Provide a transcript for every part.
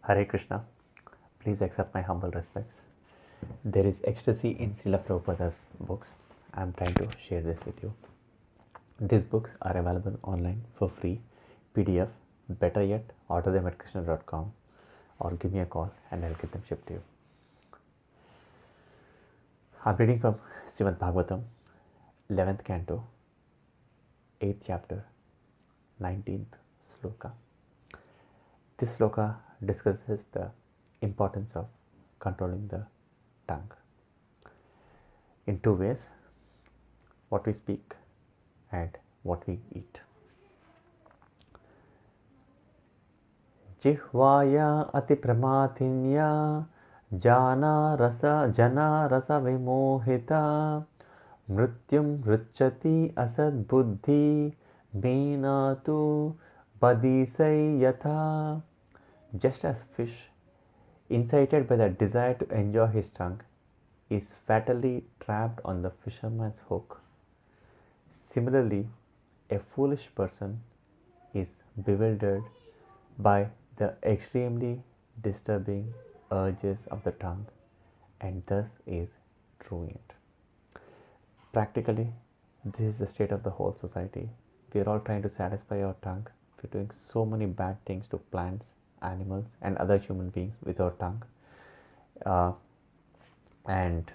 Hare Krishna, please accept my humble respects. There is ecstasy in Srila Prabhupada's books. I am trying to share this with you. These books are available online for free, PDF. Better yet, order them at krishna.com or give me a call and I'll get them shipped to you. I'm reading from Srimad Bhagavatam, 11th canto, 8th chapter, 19th sloka. This sloka discusses the importance of controlling the tongue in two ways: what we speak and what we eat. Jihvaya ati pramatinya jana rasa vimohita mrityum ruchati asad buddhi menatu badisai yatha. Just as fish, incited by the desire to enjoy his tongue, is fatally trapped on the fisherman's hook, similarly, a foolish person is bewildered by the extremely disturbing urges of the tongue and thus is ruined. Practically, this is the state of the whole society. We are all trying to satisfy our tongue. We're doing so many bad things to plants, animals and other human beings with our tongue, and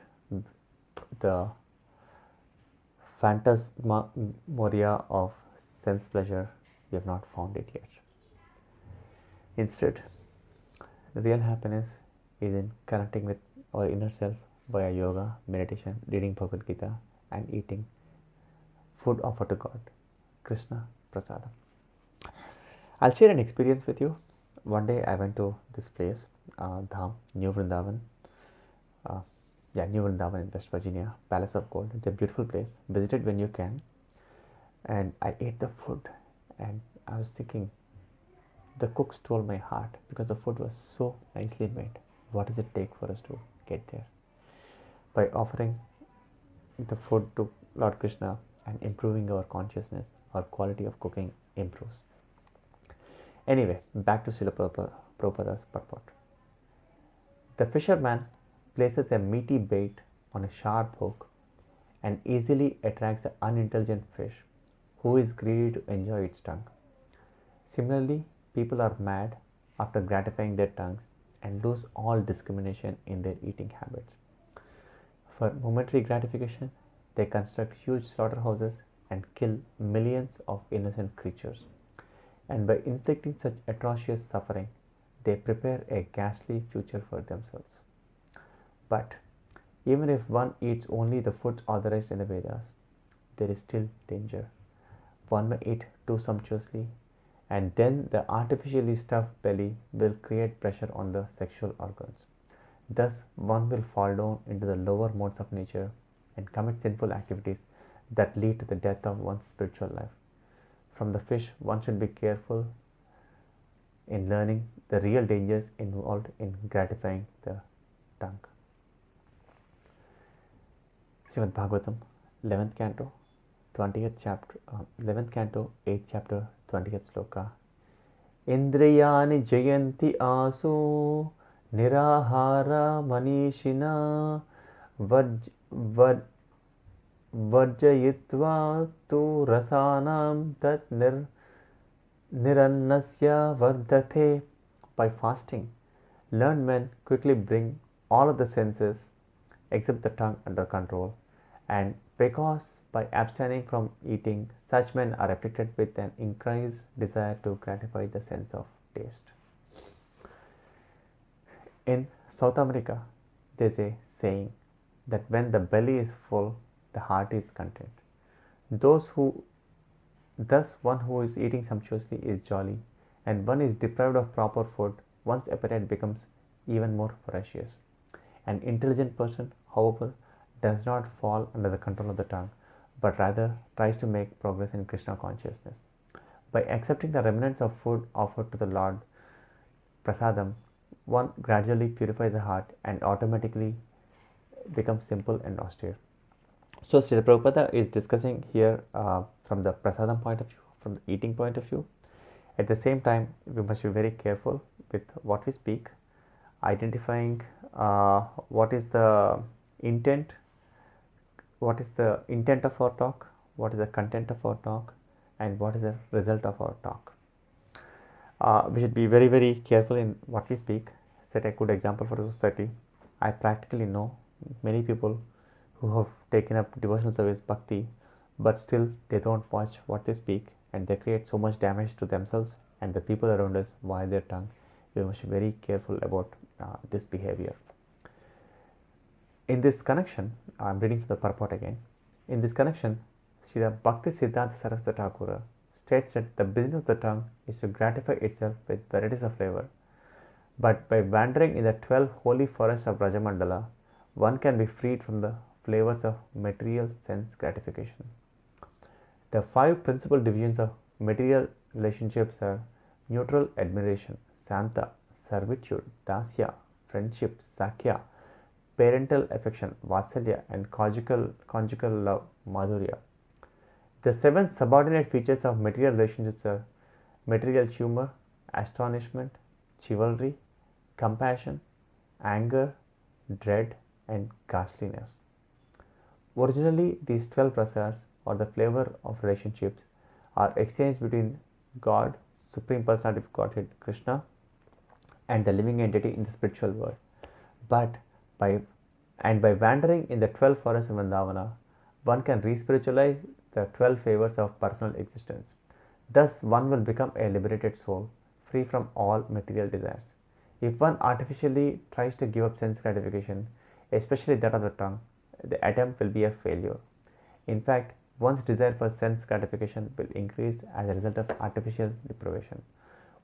the phantasmagoria of sense pleasure, we have not found it yet. Instead, real happiness is in connecting with our inner self via yoga, meditation, reading Bhagavad Gita and eating food offered to God, Krishna Prasadam. I'll share an experience with you. One day I went to this place, Dham, New Vrindavan. New Vrindavan in West Virginia, Palace of Gold. It's a beautiful place. Visit it when you can. And I ate the food and I was thinking, the cook stole my heart because the food was so nicely made. What does it take for us to get there? By offering the food to Lord Krishna and improving our consciousness, our quality of cooking improves. Anyway, back to Srila Prabhupada's purport. The fisherman places a meaty bait on a sharp hook and easily attracts the unintelligent fish who is greedy to enjoy its tongue. Similarly, people are mad after gratifying their tongues and lose all discrimination in their eating habits. For momentary gratification, they construct huge slaughterhouses and kill millions of innocent creatures. And by inflicting such atrocious suffering, they prepare a ghastly future for themselves. But even if one eats only the foods authorized in the Vedas, there is still danger. One may eat too sumptuously, and then the artificially stuffed belly will create pressure on the sexual organs. Thus, one will fall down into the lower modes of nature and commit sinful activities that lead to the death of one's spiritual life. From the fish, one should be careful in learning the real dangers involved in gratifying the tongue. Srimad Bhagavatam, 11th canto, 20th chapter, 11th canto, 8th chapter, 20th sloka. Indriyani jayanti asu nirahara manishina varjayitva tu rasanam tat nirannasya vardate. By fasting, learned men quickly bring all of the senses except the tongue under control, and because by abstaining from eating, such men are afflicted with an increased desire to gratify the sense of taste. In South America, there is a saying that when the belly is full, the heart is content. Thus, one who is eating sumptuously is jolly, and one is deprived of proper food, one's appetite becomes even more voracious. An intelligent person, however, does not fall under the control of the tongue, but rather tries to make progress in Krishna consciousness. By accepting the remnants of food offered to the Lord Prasadam, one gradually purifies the heart and automatically becomes simple and austere. So Srila Prabhupada is discussing here from the prasadam point of view, from the eating point of view. At the same time, we must be very careful with what we speak, identifying what is the intent, what is the intent of our talk, what is the content of our talk, and what is the result of our talk. We should be very, very careful in what we speak. Set a good example for the society. I practically know many people who have taken up devotional service bhakti, but still they don't watch what they speak, and they create so much damage to themselves and the people around us via their tongue. We must be very careful about this behavior. In this connection, I am reading from the purport again. In this connection, Srila Bhakti Siddhanta Saraswati Thakura states that the business of the tongue is to gratify itself with varieties of flavor. But by wandering in the 12 holy forests of Brajamandala, one can be freed from the flavors of material sense gratification. The 5 principal divisions of material relationships are neutral admiration, Santa, servitude, Dasya, friendship, Sakya, parental affection, Vatsalya, and conjugal love, Madhurya. The 7 subordinate features of material relationships are material humor, astonishment, chivalry, compassion, anger, dread, and ghastliness. Originally, these 12 prasars, or the flavor of relationships, are exchanged between God, Supreme Personality of Godhead, Krishna, and the living entity in the spiritual world. But by wandering in the 12 forests of Vrindavana, one can re-spiritualize the 12 favors of personal existence. Thus, one will become a liberated soul, free from all material desires. If one artificially tries to give up sense gratification, especially that of the tongue, the attempt will be a failure. In fact, one's desire for sense gratification will increase as a result of artificial deprivation.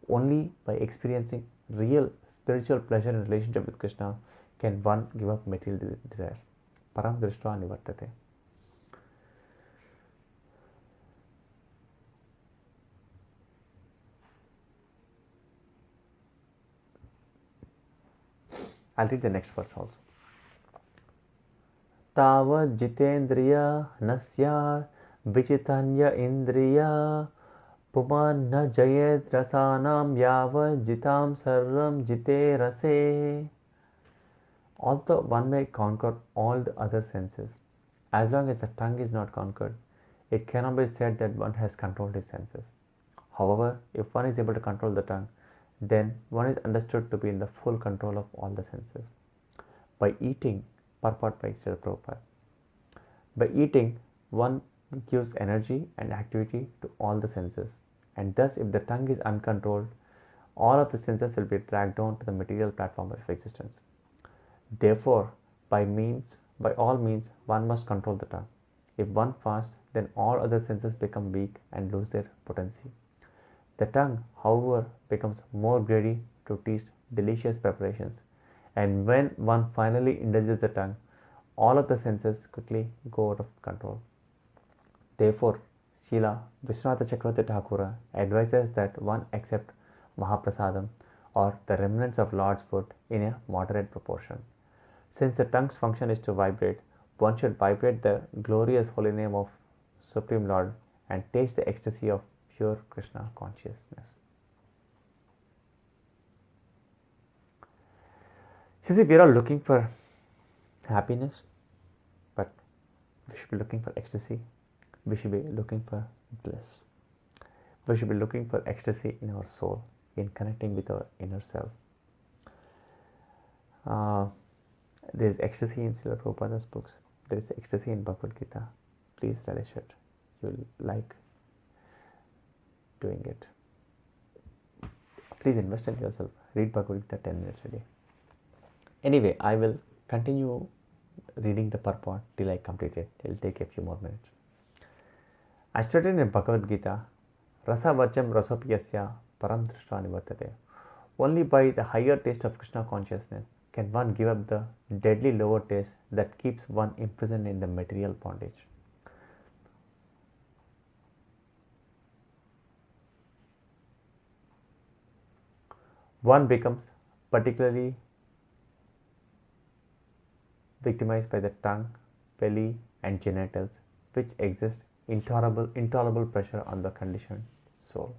Only by experiencing real spiritual pleasure in relationship with Krishna can one give up material desires. Param drishva nivartate. I'll read the next verse also. Tavad jitendriya nasya vichitanya indriya puman na jayet rasanam yavad jitam sarvam jite rase. Although one may conquer all the other senses, as long as the tongue is not conquered, it cannot be said that one has controlled his senses. However, if one is able to control the tongue, then one is understood to be in the full control of all the senses. By eating, purport by Srila Prabhupada. By eating, one gives energy and activity to all the senses, and thus if the tongue is uncontrolled, all of the senses will be dragged down to the material platform of existence. Therefore, by all means, one must control the tongue. If one fasts, then all other senses become weak and lose their potency. The tongue, however, becomes more greedy to taste delicious preparations, and when one finally indulges the tongue, all of the senses quickly go out of control. Therefore, Srila Vishwanath Chakravarti Thakura advises that one accept Mahaprasadam or the remnants of Lord's food in a moderate proportion. Since the tongue's function is to vibrate, one should vibrate the glorious holy name of Supreme Lord and taste the ecstasy of pure Krishna consciousness. You see, we are all looking for happiness, but we should be looking for ecstasy. We should be looking for bliss. We should be looking for ecstasy in our soul, in connecting with our inner self. There is ecstasy in Srila Prabhupada's books. There is ecstasy in Bhagavad Gita. Please relish it. You will like doing it. Please invest in yourself. Read Bhagavad Gita 10 minutes a day. Anyway, I will continue reading the purport till I complete it. It will take a few more minutes. I studied in Bhagavad Gita, Rasa Vacham Rasopiyasya Param Drishta Nivartate. Only by the higher taste of Krishna consciousness can one give up the deadly lower taste that keeps one imprisoned in the material bondage. One becomes particularly victimized by the tongue, belly, and genitals, which exert intolerable pressure on the conditioned soul.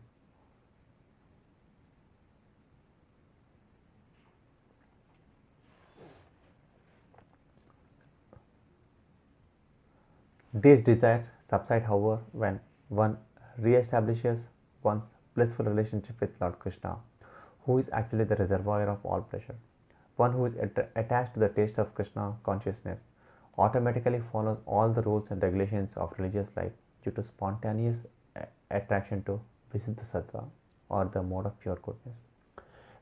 These desires subside, however, when one re-establishes one's blissful relationship with Lord Krishna, who is actually the reservoir of all pleasure. One who is attached to the taste of Krishna consciousness automatically follows all the rules and regulations of religious life due to spontaneous attraction to Visuddha Sattva, or the mode of pure goodness.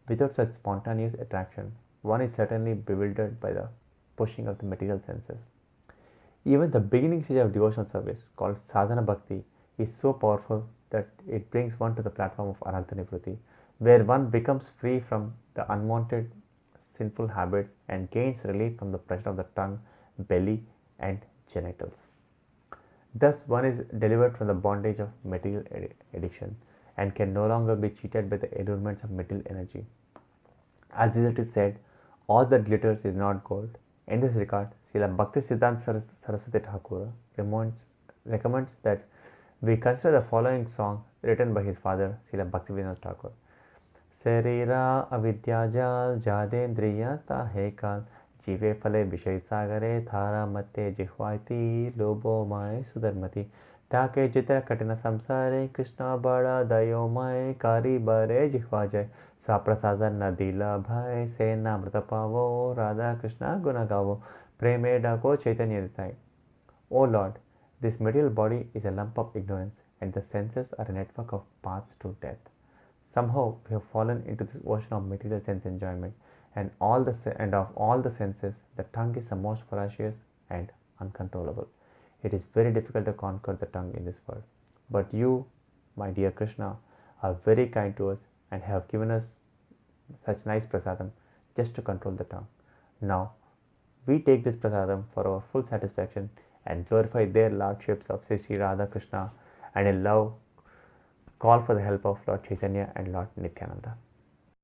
Without such spontaneous attraction, one is certainly bewildered by the pushing of the material senses. Even the beginning stage of devotional service, called sadhana bhakti, is so powerful that it brings one to the platform of anartha nivritti, where one becomes free from the unwanted sinful habits and gains relief from the pressure of the tongue, belly, and genitals. Thus, one is delivered from the bondage of material addiction and can no longer be cheated by the allurements of material energy. As it is said, all that glitters is not gold. In this regard, Srila Bhakti Siddhanta Saraswati Thakur recommends that we consider the following song written by his father, Srila Bhaktivinoda Thakur. Sarira avidyajal jadendriya tahekal jive phale vishai sagare thara mate jihvaiti lobo mai sudarmati ताके जितने कठिन संसारे कृष्ण बड़ा दयोमय कारी बरे जिह्वा जय सा प्रसाद नदीला भय से नामृत पावो राधा कृष्ण गुण गावो प्रेमे डाको चैतन्य Nitai. O Lord, this material body is a lump of ignorance, and the senses are a network of paths to death. Somehow we have fallen into this ocean of material sense enjoyment, and of all the senses, the tongue is the most voracious and uncontrollable. It is very difficult to conquer the tongue in this world. But you, my dear Krishna, are very kind to us and have given us such nice prasadam just to control the tongue. Now, we take this prasadam for our full satisfaction and glorify their lordships of Sri Radha Krishna, and in love call for the help of Lord Chaitanya and Lord Nityananda.